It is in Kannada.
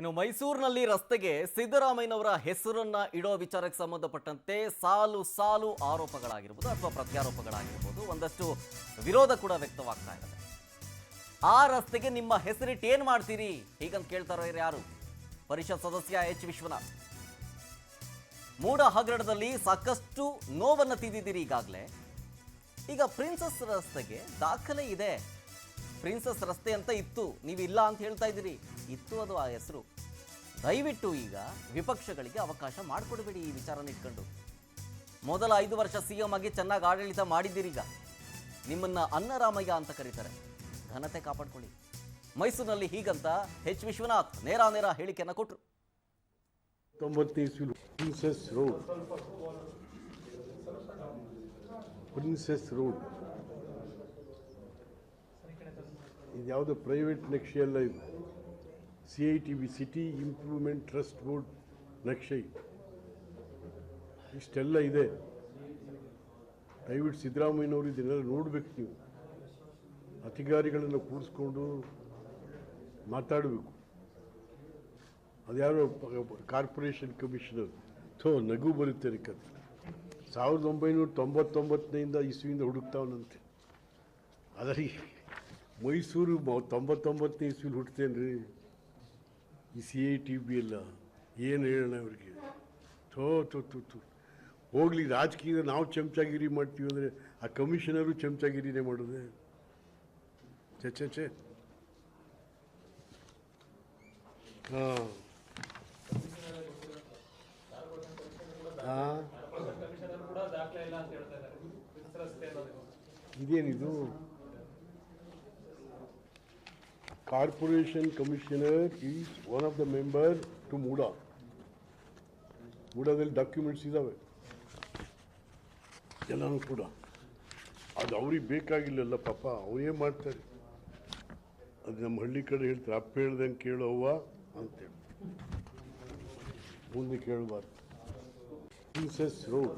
ಇನ್ನು ಮೈಸೂರಿನಲ್ಲಿ ರಸ್ತೆಗೆ ಸಿದ್ದರಾಮಯ್ಯನವರ ಹೆಸರನ್ನ ಇಡೋ ವಿಚಾರಕ್ಕೆ ಸಂಬಂಧಪಟ್ಟಂತೆ ಸಾಲು ಸಾಲು ಆರೋಪಗಳಾಗಿರ್ಬೋದು ಅಥವಾ ಪ್ರತ್ಯಾರೋಪಗಳಾಗಿರ್ಬೋದು, ಒಂದಷ್ಟು ವಿರೋಧ ಕೂಡ ವ್ಯಕ್ತವಾಗ್ತಾ ಇದೆ. ಆ ರಸ್ತೆಗೆ ನಿಮ್ಮ ಹೆಸರಿಟ್ಟು ಏನ್ ಮಾಡ್ತೀರಿ ಹೀಗಂತ ಕೇಳ್ತಾರೋ ಯಾರು? ಪರಿಷತ್ ಸದಸ್ಯ ಎಚ್ ವಿಶ್ವನಾಥ್. ಮೂಡ ಹಗರಣದಲ್ಲಿ ಸಾಕಷ್ಟು ನೋವನ್ನು ತಿಂದಿದ್ದೀರಿ ಈಗಾಗಲೇ. ಈಗ ಪ್ರಿನ್ಸಸ್ ರಸ್ತೆಗೆ ದಾಖಲೆ ಇದೆ, ಪ್ರಿನ್ಸಸ್ ರಸ್ತೆ ಅಂತ ಇತ್ತು, ನೀವು ಇಲ್ಲ ಅಂತ ಹೇಳ್ತಾ ಇದ್ದೀರಿ. ಇತ್ತು ಅದು ಆ ಹೆಸರು. ದಯವಿಟ್ಟು ಈಗ ವಿಪಕ್ಷಗಳಿಗೆ ಅವಕಾಶ ಮಾಡಿಕೊಡಬೇಡಿ ಈ ವಿಚಾರನ ಇಟ್ಕೊಂಡು. ಮೊದಲ 5 ವರ್ಷ ಸಿಎಂ ಆಗಿ ಚೆನ್ನಾಗಿ ಆಡಳಿತ ಮಾಡಿದ್ದೀರೀಗ. ನಿಮ್ಮನ್ನ ಅನ್ನರಾಮಯ್ಯ ಅಂತ ಕರೀತಾರೆ. ಘನತೆ ಕಾಪಾಡ್ಕೊಳ್ಳಿ. ಮೈಸೂರಿನಲ್ಲಿ ಹೀಗಂತ ಎಚ್ ವಿಶ್ವನಾಥ್ ನೇರ ಹೇಳಿಕೆಯನ್ನು ಕೊಟ್ಟರು. 90 ಪ್ರಿನ್ಸಸ್ ರೋಡ್ ಇದು ಯಾವುದೋ ಪ್ರೈವೇಟ್ ನಕ್ಷೆ ಅಲ್ಲ, ಇದು CITB city improvement trust board ನಕ್ಷೆ. ಇಷ್ಟೆಲ್ಲ ಇದೆ. ದಯವಿಟ್ಟು ಸಿದ್ದರಾಮಯ್ಯನವರು ಇದನ್ನೆಲ್ಲ ನೋಡ್ಬೇಕು. ನೀವು ಅಧಿಕಾರಿಗಳನ್ನು ಕೂರಿಸ್ಕೊಂಡು ಮಾತಾಡಬೇಕು. ಅದ್ಯಾರೋ ಕಾರ್ಪೊರೇಷನ್ ಕಮಿಷನರ್ ನಗು ಬರುತ್ತೆ ಕತೆ. 1999 ಇಸ್ವಿಯಿಂದ ಹುಡುಕ್ತಾವನಂತೆ. ಅದರ ಮೈಸೂರು 99ನೇ ಇಸ್ವಿಲಿ ಹುಟ್ಟುತ್ತೇನ್ರಿ. ಈ CITB ಎಲ್ಲ ಏನು ಹೇಳೋಣ ಅವ್ರಿಗೆ? ಹೋಗ್ಲಿ, ರಾಜಕೀಯದ ನಾವು ಚಮಚಾಗಿರಿ ಮಾಡ್ತೀವಿ ಅಂದರೆ ಆ ಕಮಿಷನರು ಚಮಚಾಗಿರಿನೇ ಮಾಡೋದೆ. ಚೆ ಇದೇನಿದು? Corporation commissioner is one of the member to ಮೂಡಾದಲ್ಲಿ ಡಾಕ್ಯುಮೆಂಟ್ಸ್ ಇದ್ದಾವೆ ಎಲ್ಲನೂ ಕೂಡ. ಅದು ಅವ್ರಿಗೆ ಬೇಕಾಗಿಲ್ಲಲ್ಲ ಪಾಪ, ಅವರೇ ಮಾಡ್ತಾರೆ. ಅದು ನಮ್ಮ ಹಳ್ಳಿ ಕಡೆ ಹೇಳ್ತಾರೆ, ಅಪ್ಪ ಹೇಳ್ದಂಗೆ ಕೇಳು ಅವ್ವ ಅಂತೇಳಿ, ಮುಂದೆ ಕೇಳಬಾರ್ದು. Princess road